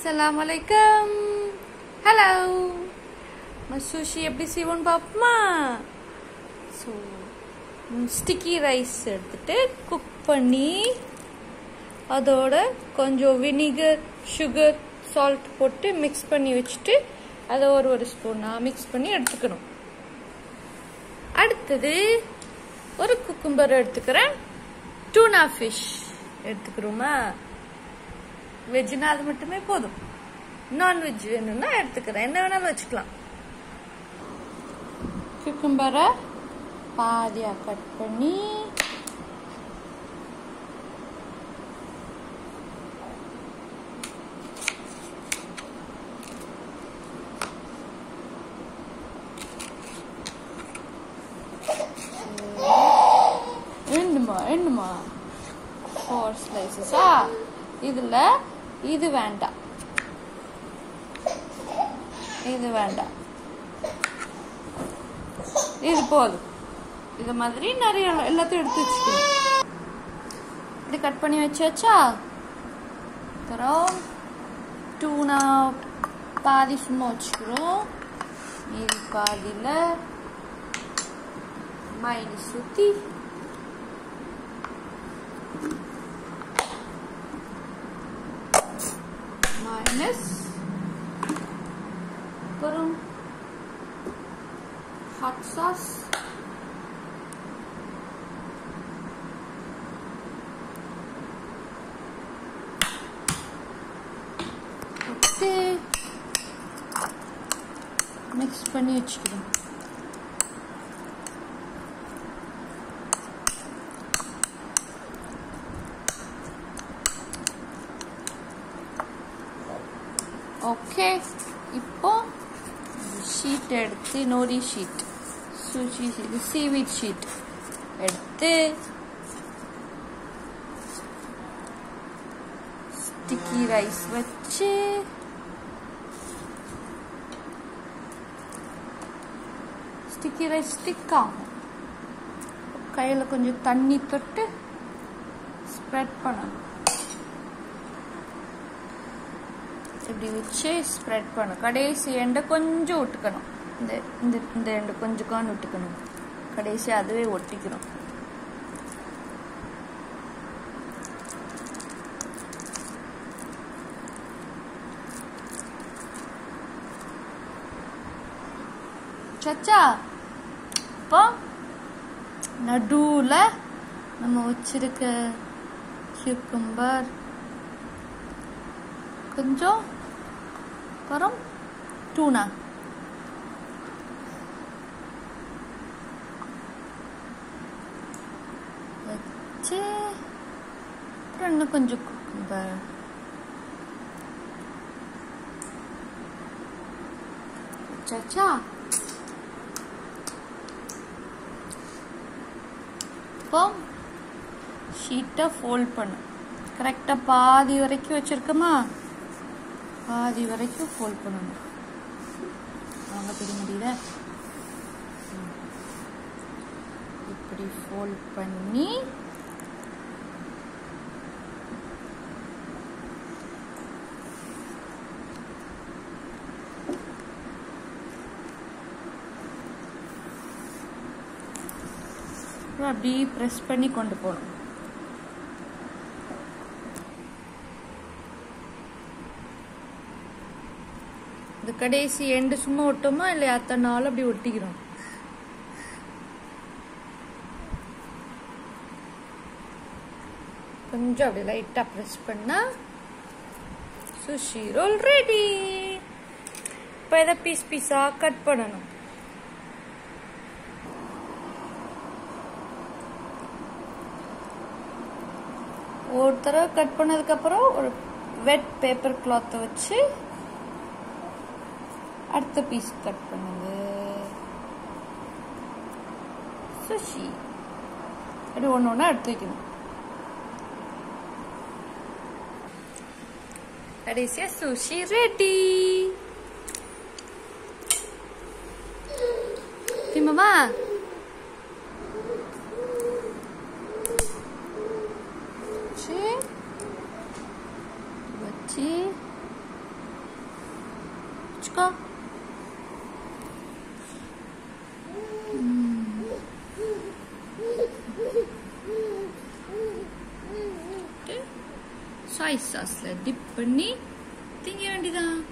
Assalamualaikum. Hello. Sushi எப்படி செய்வோம் பாப்போமா? So sticky rice எடுத்துட்டு குக் பண்ணி அதோட கொஞ்சம் வினிகர், sugar, salt போட்டு mix பண்ணி வச்சிட்டு அத ஒரு ஸ்பூனா mix பண்ணி எடுத்துக்கணும். அடுத்து ஒரு குக்கும்பர் எடுத்துக்கிறேன். tuna fish எடுத்துக்கிறோமா? வெஜ்னா அது மட்டுமே போதும். நான்வெஜ் வேணும்னா எடுத்துக்கிறேன். என்ன வேணாலும் வச்சுக்கலாம். குக்கும்பரை பாதியா கட் பண்ணி என்னமா 4 slices. இதுல இது வேண்டாம், இது வேண்டாம், இது போதும். இது மாதிரி நிறைய எல்லாத்தையும் எடுத்து வச்சுக்கணும். இப்படி கட் பண்ணி வச்சாச்சா? அப்புறம் டூனா பாதி சும்மா வச்சுக்கிறோம். இது பாதியில மைனஸ் ஊத்தி அப்புறம் ஹாட் சாஸ், மிக்ஸ் பண்ணி வச்சுக்கிறோம். ஓகே, இப்போ ஷீட் எடுத்து Nori sheet, sushi sheet, seaweed sheet எடுத்து ஸ்டிக்கி ரைஸ் வச்சு ஸ்டிக்கி ரைஸ் ஸ்டிக் ஆகும். கையில கொஞ்சம் தண்ணி தொட்டு ஸ்ப்ரெட் பண்ணணும். இப்படி வச்சு ஸ்ப்ரெட் பண்ணும். கடைசி எண்டை கொஞ்சம் விட்டுக்கணும். இந்த எண்டை கொஞ்சம் விட்டுக்கணும். கடைசி அதுவே ஒட்டிக்கணும். சச்சா, இப்போ நடுவுல நம்ம வச்சிருக்க கியூக்கம்பர் கொஞ்சம், அப்புறம் டூனா வச்சு அப்புறம் இன்னும் கொஞ்சம் குக்கும்பர் வச்சாச்சா? இப்போ ஷீட்டை ஃபோல்ட் பண்ணு. கரெக்டா பாதி வரைக்கும் வச்சிருக்கோமா? பாதி வரைக்கும் ஃபோல்ட் பண்ணணும். வாங்க தெரிய முடியல. இப்படி ஃபோல்ட் பண்ணி அப்படி ப்ரெஸ் பண்ணி கொண்டு போகணும். கடைசி எண்டு சும்மா ஒட்டோமா இல்லையா? அத்தனை நாள் அப்படி ஒட்டிக்கிறோம். கொஞ்சம் அப்படி லைட்டா பிரஸ் பண்ணா சுஷி ரோல் ரெடி. இப்ப இதை பீஸ் பீஸா கட் பண்ணணும். ஒரு தடவை கட் பண்ணதுக்கு அப்புறம் ஒரு வெட் பேப்பர் கிளாத்தை வச்சு அடுத்த பீஸ் கட் பண்ணுங்க. சுஷி அப்படி ஒண்ணு எடுத்து வைக்கணும். கடைசியா சுஷி ரெடி. திம்மா வச்சு வச்சுக்கோ. soy sauce டிப் பண்ணி திங்க வேண்டியதான்.